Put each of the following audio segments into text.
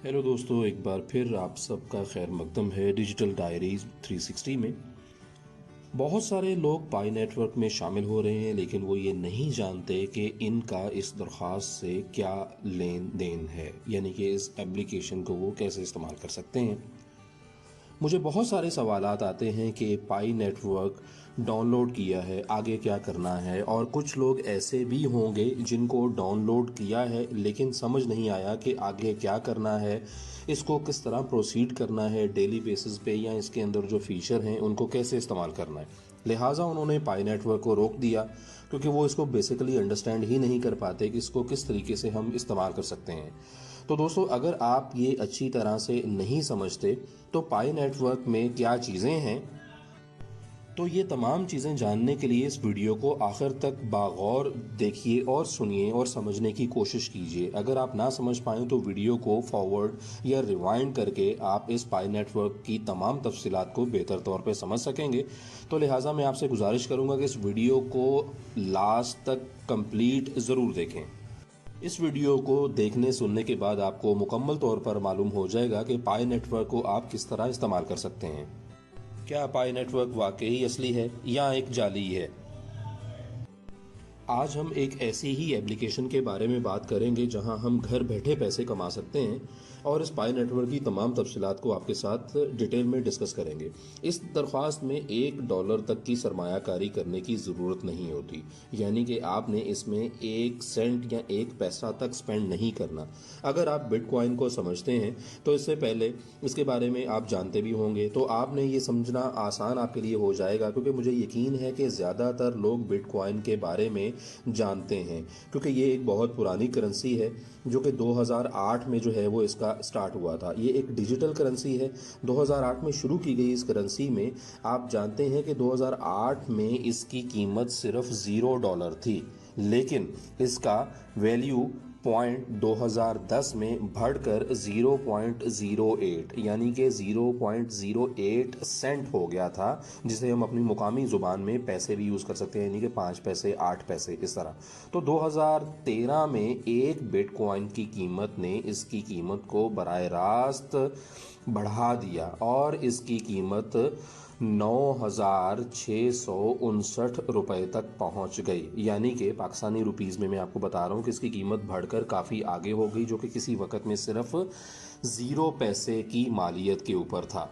Hello दोस्तों, एक बार फिर आप सबका खैर मकदम है डिजिटल डायरीज 360 में। बहुत सारे लोग पाई नेटवर्क में शामिल हो रहे हैं, लेकिन वो ये नहीं जानते कि इनका इस दरख्वास्त से क्या लेन देन है, यानी कि इस एप्लीकेशन को वो कैसे इस्तेमाल कर सकते हैं। मुझे बहुत सारे सवालात आते हैं कि पाई नेटवर्क डाउनलोड किया है, आगे क्या करना है। और कुछ लोग ऐसे भी होंगे जिनको डाउनलोड किया है लेकिन समझ नहीं आया कि आगे क्या करना है, इसको किस तरह प्रोसीड करना है डेली बेसिस पे, या इसके अंदर जो फीचर हैं उनको कैसे इस्तेमाल करना है। लिहाजा उन्होंने पाई नेटवर्क को रोक दिया, क्योंकि वो इसको बेसिकली अंडरस्टैंड ही नहीं कर पाते कि इसको किस तरीके से हम इस्तेमाल कर सकते हैं। तो दोस्तों, अगर आप ये अच्छी तरह से नहीं समझते तो पाई नेटवर्क में क्या चीज़ें हैं, तो ये तमाम चीज़ें जानने के लिए इस वीडियो को आखिर तक बागौर देखिए और सुनिए और समझने की कोशिश कीजिए। अगर आप ना समझ पाएँ तो वीडियो को फॉरवर्ड या रिवाइंड करके आप इस पाई नेटवर्क की तमाम तफसीलात को बेहतर तौर पे समझ सकेंगे। तो लिहाजा मैं आपसे गुजारिश करूँगा कि इस वीडियो को लास्ट तक कंप्लीट ज़रूर देखें। इस वीडियो को देखने सुनने के बाद आपको मुकम्मल तौर पर मालूम हो जाएगा कि पाई नेटवर्क को आप किस तरह इस्तेमाल कर सकते हैं। क्या पाई नेटवर्क वाकई असली है या एक जाली है? आज हम एक ऐसी ही एप्लीकेशन के बारे में बात करेंगे जहां हम घर बैठे पैसे कमा सकते हैं, और इस पाई नेटवर्क की तमाम तफसीलात को आपके साथ डिटेल में डिस्कस करेंगे। इस दरख्वास्त में $1 तक की सरमायाकारी करने की ज़रूरत नहीं होती, यानी कि आपने इसमें 1 सेंट या 1 पैसा तक स्पेंड नहीं करना। अगर आप बिटकॉइन को समझते हैं तो इससे पहले इसके बारे में आप जानते भी होंगे, तो आपने ये समझना आसान आपके लिए हो जाएगा, क्योंकि मुझे यकीन है कि ज़्यादातर लोग बिटकॉइन के बारे में जानते हैं, क्योंकि ये एक बहुत पुरानी करेंसी है जो कि 2008 में जो है वो इसका स्टार्ट हुआ था। ये एक डिजिटल करेंसी है, 2008 में शुरू की गई। इस करेंसी में आप जानते हैं कि 2008 में इसकी कीमत सिर्फ $0 थी, लेकिन इसका वैल्यू पॉइंट 2010 में बढ़कर 0.08 यानी कि 0.08 सेंट हो गया था, जिसे हम अपनी मुकामी ज़ुबान में पैसे भी यूज़ कर सकते हैं, यानी कि 5 पैसे 8 पैसे इस तरह। तो 2013 में एक बिटकॉइन की कीमत ने इसकी कीमत को बराह रास्त बढ़ा दिया और इसकी कीमत 9,659 रुपये तक पहुंच गई, यानी कि पाकिस्तानी रुपीज़ में मैं आपको बता रहा हूं कि इसकी कीमत बढ़कर काफ़ी आगे हो गई, जो कि किसी वक्त में सिर्फ 0 पैसे की मालियत के ऊपर था।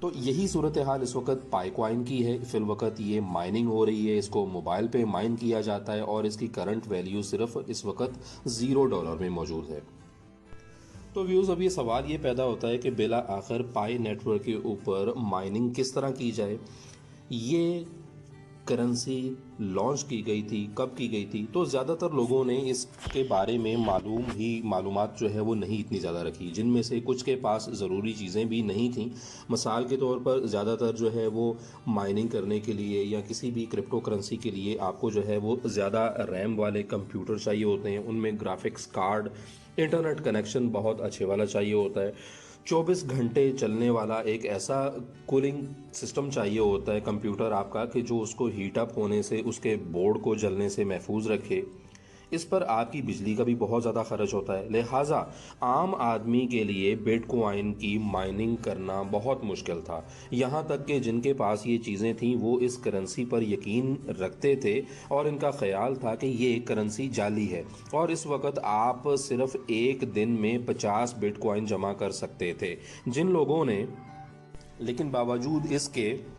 तो यही सूरत हाल इस वक्त पाईकॉइन की है। फिल वक्त ये माइनिंग हो रही है, इसको मोबाइल पे माइन किया जाता है और इसकी करंट वैल्यू सिर्फ इस वक्त $0 में मौजूद है। तो व्यूज़, अब ये सवाल ये पैदा होता है कि बिला आखिर पाई नेटवर्क के ऊपर माइनिंग किस तरह की जाए। ये करेंसी लॉन्च की गई थी, कब की गई थी? तो ज़्यादातर लोगों ने इसके बारे में मालूमात जो है वो नहीं इतनी ज़्यादा रखी, जिनमें से कुछ के पास ज़रूरी चीज़ें भी नहीं थी। मिसाल के तौर पर ज़्यादातर जो है वो माइनिंग करने के लिए या किसी भी क्रिप्टो करेंसी के लिए आपको जो है वो ज़्यादा रैम वाले कंप्यूटर चाहिए होते हैं, उनमें ग्राफिक्स कार्ड, इंटरनेट कनेक्शन बहुत अच्छे वाला चाहिए होता है, 24 घंटे चलने वाला एक ऐसा कूलिंग सिस्टम चाहिए होता है कंप्यूटर आपका कि जो उसको हीट अप होने से, उसके बोर्ड को जलने से महफूज रखे। इस पर आपकी बिजली का भी बहुत ज़्यादा खर्च होता है। लिहाजा आम आदमी के लिए बिटकॉइन की माइनिंग करना बहुत मुश्किल था। यहाँ तक कि जिनके पास ये चीज़ें थीं वो इस करेंसी पर यकीन रखते थे और इनका ख्याल था कि ये करेंसी जाली है, और इस वक्त आप सिर्फ एक दिन में 50 बिटकॉइन जमा कर सकते थे। लेकिन बावजूद इसके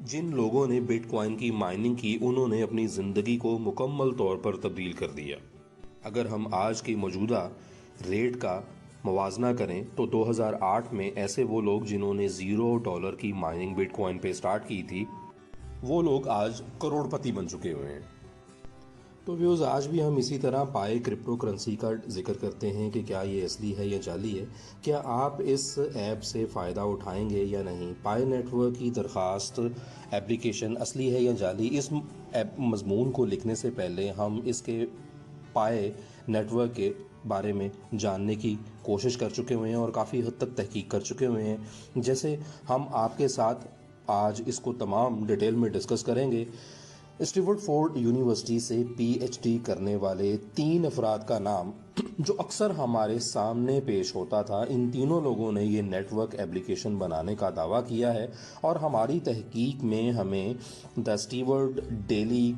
जिन लोगों ने बिटकॉइन की माइनिंग की, उन्होंने अपनी ज़िंदगी को मुकम्मल तौर पर तब्दील कर दिया। अगर हम आज की मौजूदा रेट का मवाजना करें तो 2008 में ऐसे वो लोग जिन्होंने $0 की माइनिंग बिटकॉइन पे स्टार्ट की थी, वो लोग आज करोड़पति बन चुके हुए हैं। तो व्यूज़, आज भी हम इसी तरह पाए क्रिप्टो करेंसी का जिक्र करते हैं कि क्या ये असली है या जाली है। क्या आप इस ऐप से फ़ायदा उठाएंगे या नहीं? पाए नेटवर्क की दरख्वास्त एप्लीकेशन असली है या जाली? इस ऐप मज़मून को लिखने से पहले हम इसके पाए नेटवर्क के बारे में जानने की कोशिश कर चुके हुए हैं और काफ़ी हद तक तहकीक कर चुके हुए हैं। जैसे हम आपके साथ आज इसको तमाम डिटेल में डिस्कस करेंगे। स्टीवर्टफोर्ड यूनिवर्सिटी से पीएचडी करने वाले 3 अफराद का नाम जो अक्सर हमारे सामने पेश होता था, इन तीनों लोगों ने ये नेटवर्क एप्लीकेशन बनाने का दावा किया है। और हमारी तहकीक में हमें द स्टीवर्ट डेली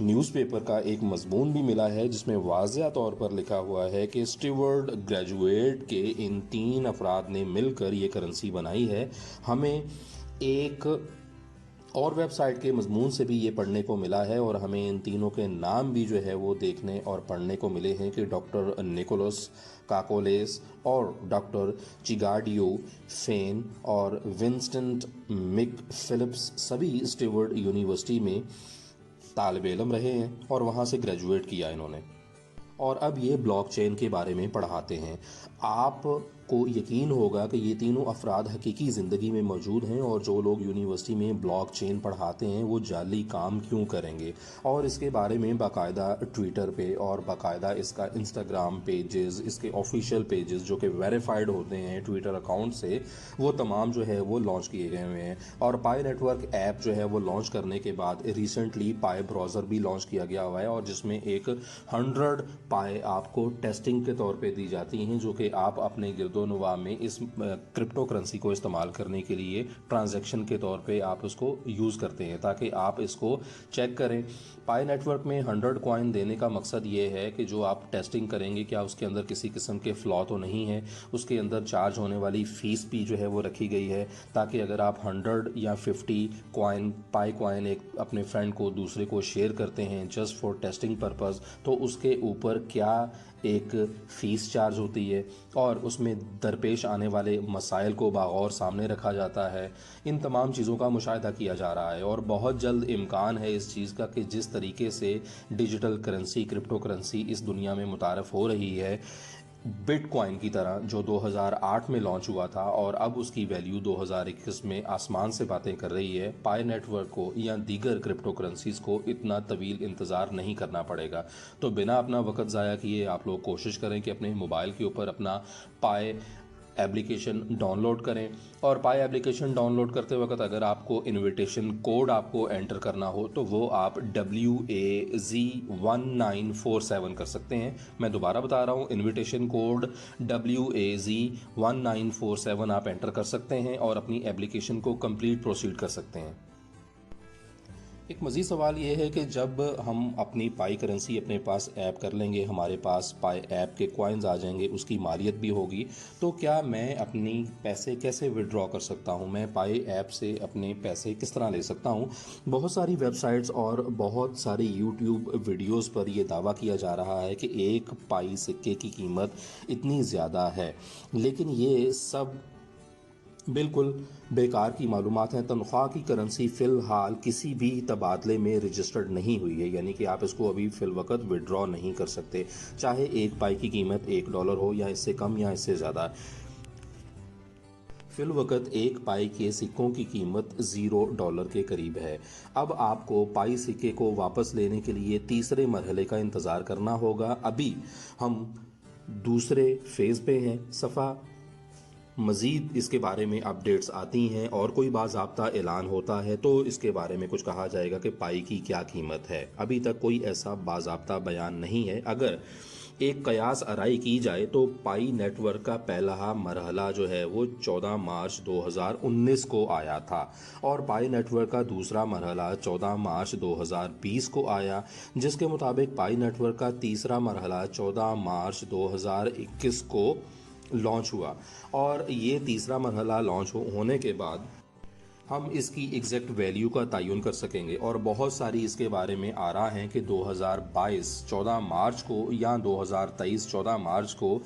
न्यूज़पेपर का एक मजमून भी मिला है जिसमें वाज़िया तौर पर लिखा हुआ है कि स्टीवर्ट ग्रेजुएट के इन 3 अफराद ने मिलकर ये करेंसी बनाई है। हमें एक और वेबसाइट के मजमून से भी ये पढ़ने को मिला है और हमें इन तीनों के नाम भी जो है वो देखने और पढ़ने को मिले हैं कि डॉक्टर निकोलस काकोलेस और डॉक्टर चिगाडियो फेन और विंस्टन मिक फिलिप्स सभी स्टीवर्ट यूनिवर्सिटी में तालिब इल्म रहे हैं और वहाँ से ग्रेजुएट किया इन्होंने। और अब ये ब्लॉकचेन के बारे में पढ़ाते हैं। आपको यकीन होगा कि ये तीनों अफराद हकीकी ज़िंदगी में मौजूद हैं और जो लोग यूनिवर्सिटी में ब्लॉकचेन पढ़ाते हैं वो जाली काम क्यों करेंगे, और इसके बारे में बाकायदा ट्विटर पे और बाकायदा इसका इंस्टाग्राम पेजेस, इसके ऑफिशियल पेजेस जो कि वेरीफाइड होते हैं ट्विटर अकाउंट से, वो तमाम जो है वो लॉन्च किए गए हुए हैं। और पाई नेटवर्क ऐप जो है वो लॉन्च करने के बाद रिसेंटली पाई ब्राउज़र भी लॉन्च किया गया हुआ है और जिसमें एक 100 पाए आपको टेस्टिंग के तौर पे दी जाती हैं जो कि आप अपने गिरदोनवा में इस क्रिप्टो करेंसी को इस्तेमाल करने के लिए ट्रांजैक्शन के तौर पे आप उसको यूज़ करते हैं ताकि आप इसको चेक करें। पाई नेटवर्क में 100 कॉइन देने का मकसद ये है कि जो आप टेस्टिंग करेंगे क्या उसके अंदर किसी किस्म के फ्लॉ तो नहीं है। उसके अंदर चार्ज होने वाली फ़ीस भी जो है वो रखी गई है ताकि अगर आप 100 या 50 कॉइन पाई कॉइन एक अपने फ्रेंड को दूसरे को शेयर करते हैं जस्ट फॉर टेस्टिंग पर्पज़, तो उसके ऊपर क्या एक फ़ीस चार्ज होती है और उसमें दरपेश आने वाले मसाइल को बागौर सामने रखा जाता है। इन तमाम चीज़ों का मुशाहिदा किया जा रहा है और बहुत जल्द इम्कान है इस चीज़ का कि जिस तरीके से डिजिटल करेंसी, क्रिप्टो करेंसी इस दुनिया में मुतारफ़ हो रही है बिटकॉइन की तरह जो 2008 में लॉन्च हुआ था और अब उसकी वैल्यू 2021 में आसमान से बातें कर रही है, पाई नेटवर्क को या दीगर क्रिप्टो करेंसीज़ को इतना तवील इंतज़ार नहीं करना पड़ेगा। तो बिना अपना वक्त ज़ाया किए आप लोग कोशिश करें कि अपने मोबाइल के ऊपर अपना पाई एप्लीकेशन डाउनलोड करें और पाई एप्लीकेशन डाउनलोड करते वक्त अगर आपको इनविटेशन कोड आपको एंटर करना हो तो वो आप WAZ1947 कर सकते हैं। मैं दोबारा बता रहा हूँ, इनविटेशन कोड WAZ1947 आप एंटर कर सकते हैं और अपनी एप्लीकेशन को कंप्लीट प्रोसीड कर सकते हैं। एक मज़ीद सवाल ये है कि जब हम अपनी पाई करेंसी अपने पास ऐप कर लेंगे, हमारे पास पाई ऐप के कॉइन्स आ जाएंगे, उसकी मालियत भी होगी, तो क्या मैं अपनी पैसे कैसे विड्रॉ कर सकता हूँ, मैं पाई ऐप से अपने पैसे किस तरह ले सकता हूँ। बहुत सारी वेबसाइट्स और बहुत सारी यूट्यूब वीडियोस पर यह दावा किया जा रहा है कि एक पाई सिक्के की कीमत इतनी ज़्यादा है, लेकिन ये सब बिल्कुल बेकार की मालूमात हैं। तनख्वाह की करेंसी फ़िलहाल किसी भी तबादले में रजिस्टर्ड नहीं हुई है, यानी कि आप इसको अभी फ़िल वक्त विड्रॉ नहीं कर सकते, चाहे एक पाई की कीमत $1 हो या इससे कम या इससे ज़्यादा। फ़िल वक्त एक पाई के सिक्कों की कीमत $0 के करीब है। अब आपको पाई सिक्के को वापस लेने के लिए तीसरे मरहले का इंतज़ार करना होगा। अभी हम दूसरे फ़ेज़ पे हैं। सफ़ा मज़ीद इसके बारे में अपडेट्स आती हैं और कोई बाज़ाब्ता ऐलान होता है तो इसके बारे में कुछ कहा जाएगा कि पाई की क्या कीमत है। अभी तक कोई ऐसा बाज़ाब्ता बयान नहीं है। अगर एक कयास आराई की जाए तो पाई नेटवर्क का पहला मरहला जो है वो 14 मार्च 2019 को आया था और पाई नेटवर्क का दूसरा मरहला 14 मार्च 2020 को आया, जिसके मुताबिक पाई नेटवर्क का तीसरा मरहला 14 मार्च 2021 को लॉन्च हुआ। और ये तीसरा मरहला लॉन्च होने के बाद हम इसकी एग्जैक्ट वैल्यू का तयन कर सकेंगे और बहुत सारी इसके बारे में आरा हैं कि 2022 14 मार्च को या 2023 14 मार्च को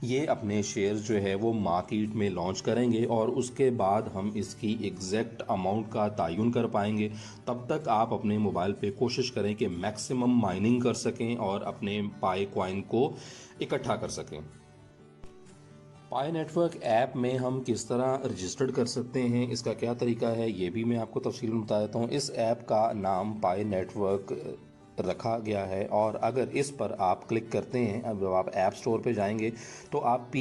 ये अपने शेयर जो है वो मार्केट में लॉन्च करेंगे और उसके बाद हम इसकी एग्जैक्ट अमाउंट का तयन कर पाएंगे। तब तक आप अपने मोबाइल पे कोशिश करें कि मैक्सिमम माइनिंग कर सकें और अपने पाई कॉइन को इकट्ठा कर सकें। पाई नेटवर्क ऐप में हम किस तरह रजिस्टर्ड कर सकते हैं, इसका क्या तरीका है, ये भी मैं आपको तफसील में बता देता हूँ। इस ऐप का नाम पाई नेटवर्क रखा गया है और अगर इस पर आप क्लिक करते हैं, अब जब आप ऐप स्टोर पे जाएंगे तो आप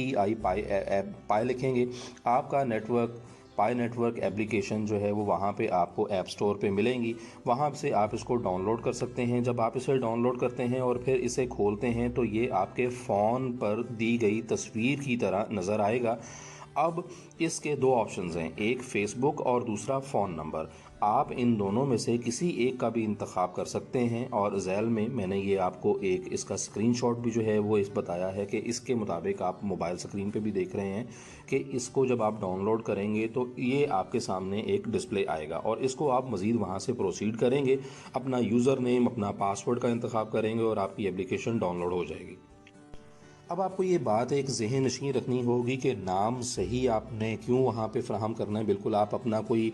पाई लिखेंगे, आपका नेटवर्क पाई नेटवर्क एप्लीकेशन जो है वो वहाँ पे आपको ऐप स्टोर पे मिलेंगी, वहाँ से आप इसको डाउनलोड कर सकते हैं। जब आप इसे डाउनलोड करते हैं और फिर इसे खोलते हैं तो ये आपके फ़ोन पर दी गई तस्वीर की तरह नज़र आएगा। अब इसके दो ऑप्शंस हैं, एक फ़ेसबुक और दूसरा फ़ोन नंबर। आप इन दोनों में से किसी एक का भी इंतखाब कर सकते हैं और ज़ैल में मैंने ये आपको एक इसका स्क्रीनशॉट भी जो है वो इस बताया है कि इसके मुताबिक आप मोबाइल स्क्रीन पे भी देख रहे हैं कि इसको जब आप डाउनलोड करेंगे तो ये आपके सामने एक डिस्प्ले आएगा और इसको आप मज़ीद वहाँ से प्रोसीड करेंगे, अपना यूज़र नेम, अपना पासवर्ड का इंतखाब करेंगे और आपकी एप्लीकेशन डाउनलोड हो जाएगी। अब आपको ये बात एक ज़हन नशीं रखनी होगी कि नाम सही आपने क्यों वहाँ पे फ़राहम करना है। बिल्कुल आप अपना कोई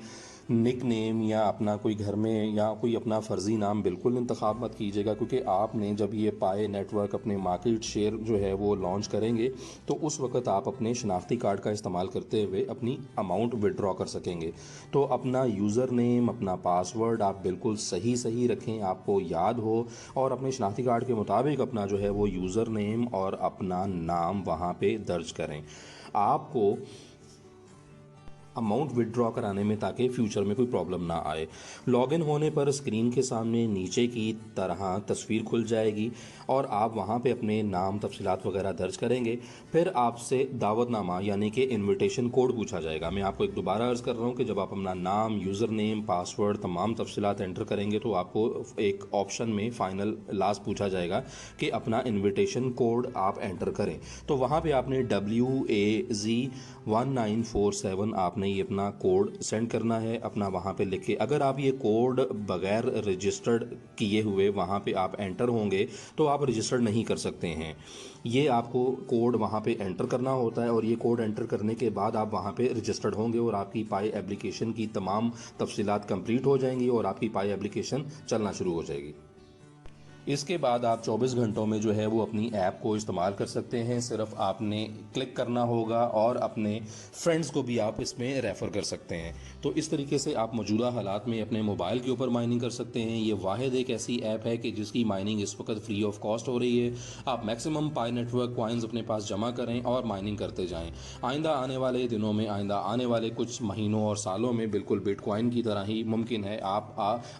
निक नेम या अपना कोई घर में या कोई अपना फ़र्ज़ी नाम बिल्कुल इंतखाब मत कीजिएगा, क्योंकि आपने जब ये पाए नेटवर्क अपने मार्केट शेयर जो है वो लॉन्च करेंगे तो उस वक्त आप अपने शनाख्ती कार्ड का इस्तेमाल करते हुए अपनी अमाउंट विड्रॉ कर सकेंगे। तो अपना यूज़र नेम, अपना पासवर्ड आप बिल्कुल सही सही रखें, आपको याद हो, और अपने शनाख्ती कार्ड के मुताबिक अपना जो है वो यूज़र नेम और अपना नाम वहाँ पे दर्ज करें। आपको अमाउंट विड्रॉ कराने में ताकि फ्यूचर में कोई प्रॉब्लम ना आए। लॉगिन होने पर स्क्रीन के सामने नीचे की तरह तस्वीर खुल जाएगी और आप वहां पे अपने नाम, तफसीलात वगैरह दर्ज करेंगे। फिर आपसे दावतनामा यानी कि इनविटेशन कोड पूछा जाएगा। मैं आपको एक दोबारा अर्ज़ कर रहा हूँ कि जब आप अपना नाम, यूज़र नेम, पासवर्ड, तमाम तफसीलात एंटर करेंगे तो आपको एक ऑप्शन में फ़ाइनल लास्ट पूछा जाएगा कि अपना इनविटेशन कोड आप एंटर करें। तो वहाँ पे आपने WAZ1947 आपने ये अपना कोड सेंड करना है, अपना वहाँ पे लिख के। अगर आप ये कोड बगैर रजिस्टर्ड किए हुए वहाँ पे आप एंटर होंगे तो आप रजिस्टर्ड नहीं कर सकते हैं। ये आपको कोड वहाँ पे एंटर करना होता है और ये कोड एंटर करने के बाद आप वहाँ पे रजिस्टर्ड होंगे और आपकी पाई एप्लीकेशन की तमाम तफसीलात कंप्लीट हो जाएंगी और आपकी पाई एप्लीकेशन चलना शुरू हो जाएगी। इसके बाद आप 24 घंटों में जो है वो अपनी ऐप को इस्तेमाल कर सकते हैं। सिर्फ आपने क्लिक करना होगा और अपने फ्रेंड्स को भी आप इसमें रेफ़र कर सकते हैं। तो इस तरीके से आप मौजूदा हालात में अपने मोबाइल के ऊपर माइनिंग कर सकते हैं। ये वाहिद एक ऐसी ऐप है कि जिसकी माइनिंग इस वक्त फ्री ऑफ कॉस्ट हो रही है। आप मैक्सिमम पाई नेटवर्क कॉइन्स अपने पास जमा करें और माइनिंग करते जाएँ। आइंदा आने वाले दिनों में, आइंदा आने वाले कुछ महीनों और सालों में बिल्कुल बिटकॉइन की तरह ही मुमकिन है आप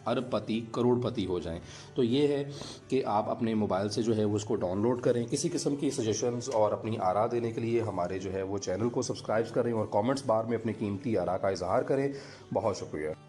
अरबपति, करोड़पति हो जाएं। तो ये है कि आप अपने मोबाइल से जो है वो उसको डाउनलोड करें। किसी किस्म की सजेशंस और अपनी आरा देने के लिए हमारे जो है वो चैनल को सब्सक्राइब करें और कमेंट्स बार में अपनी कीमती आरा का इजहार करें। बहुत शुक्रिया।